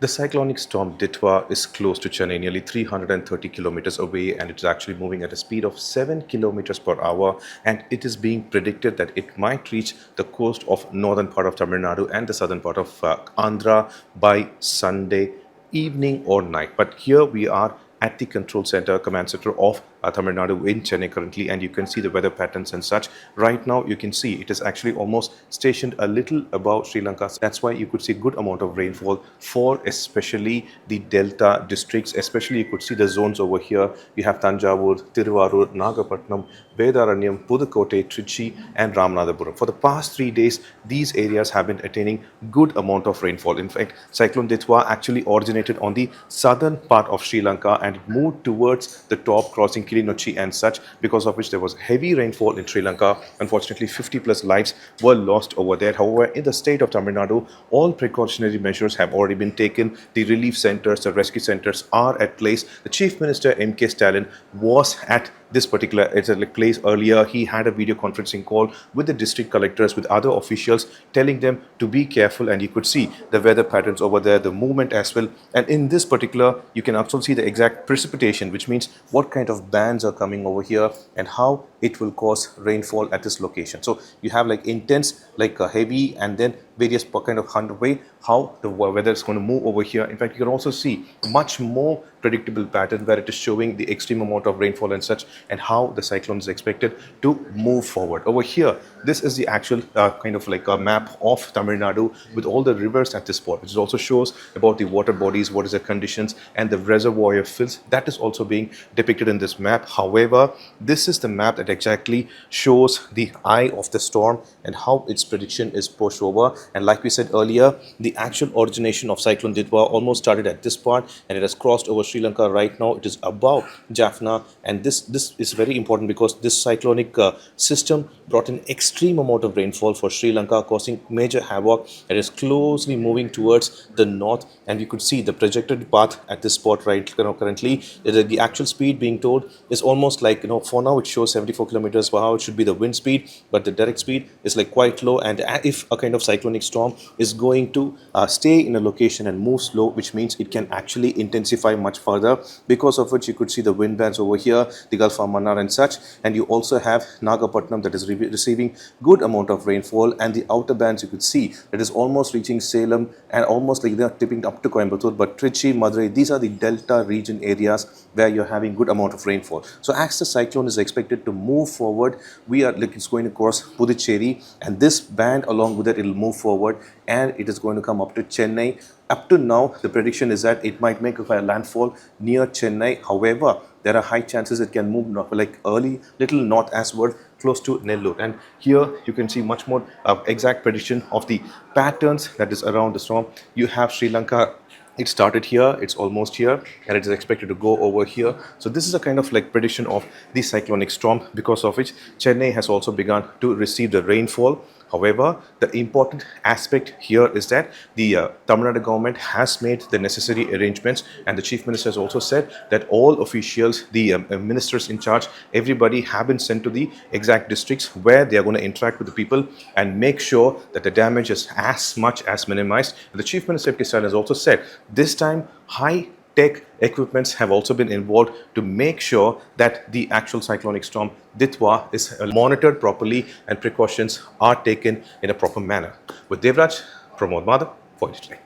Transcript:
The cyclonic storm Ditwa is close to Chennai, nearly 330 kilometers away, and it's actually moving at a speed of 7 kilometers per hour. And it is being predicted that it might reach the coast of northern part of Tamil Nadu and the southern part of Andhra by Sunday evening or night. But here we are at the control center, command center of Tamil Nadu in Chennai currently, and you can see the weather patterns and such. Right now, you can see it is actually almost stationed a little above Sri Lanka. That's why you could see good amount of rainfall for especially the delta districts. Especially you could see the zones over here. You have Thanjavur, Tiruvallur, Nagapattinam, Vedaranyam, Pudukkottai, Trichy, and Ramanathapuram. For the past 3 days, these areas have been attaining good amount of rainfall. In fact, Cyclone Ditwah actually originated on the southern part of Sri Lanka and moved towards the top, crossing Kilinochchi and such, because of which there was heavy rainfall in Sri Lanka. Unfortunately, 50 plus lives were lost over there. However, in the state of Tamil Nadu, all precautionary measures have already been taken. The relief centers, the rescue centers are at place. The Chief Minister M.K. Stalin was at this particular place earlier. He had a video conferencing call with the district collectors, with other officials, telling them to be careful, and you could see the weather patterns over there, the movement as well. And in this particular, you can also see the exact precipitation, which means what kind of bands are coming over here and how it will cause rainfall at this location. So you have like intense, like heavy, and then various kind of way how the weather is going to move over here. In fact, you can also see much more predictable pattern where it is showing the extreme amount of rainfall and such, and how the cyclone is expected to move forward. Over here, this is the actual kind of like a map of Tamil Nadu with all the rivers at this spot, which also shows about the water bodies, what is the conditions, and the reservoir fills. That is also being depicted in this map. However, this is the map that exactly shows the eye of the storm and how its prediction is pushed over. And like we said earlier, the actual origination of Cyclone Ditwa almost started at this part, and it has crossed over Sri Lanka. Right now it is above Jaffna, and this is very important because this cyclonic system brought an extreme amount of rainfall for Sri Lanka, causing major havoc. It is closely moving towards the north, and you could see the projected path at this spot right currently. The actual speed being told is almost like, for now it shows 74 kilometers per hour. It should be the wind speed, but the direct speed is like quite low. And if a kind of cyclonic storm is going to stay in a location and move slow, which means it can actually intensify much further, because of which you could see the wind bands over here, the Gulf of Mannar and such. And you also have Nagapattinam that is receiving good amount of rainfall, and the outer bands you could see that is almost reaching Salem and almost like they are tipping up to Coimbatore. But Trichy, Madurai, these are the delta region areas where you're having good amount of rainfall. So as the cyclone is expected to move forward, we are like it's going to cross Puducherry, and this band along with it, it will move forward and it is going to come up to Chennai. Up to now, the prediction is that it might make a landfall near Chennai. However, there are high chances it can move like early, little north asward, close to Nellore. And here you can see much more exact prediction of the patterns that is around the storm. You have Sri Lanka. It started here, it's almost here, and it is expected to go over here. So this is a kind of like prediction of the cyclonic storm, because of which Chennai has also begun to receive the rainfall. However, the important aspect here is that the Tamil Nadu government has made the necessary arrangements, and the Chief Minister has also said that all officials, the ministers in charge, everybody have been sent to the exact districts where they are going to interact with the people and make sure that the damage is as much as minimized. And the Chief Minister of Pakistan has also said this time high tech equipments have also been involved to make sure that the actual cyclonic storm Ditwa is monitored properly and precautions are taken in a proper manner. With Devraj, Pramod Madhav, for today.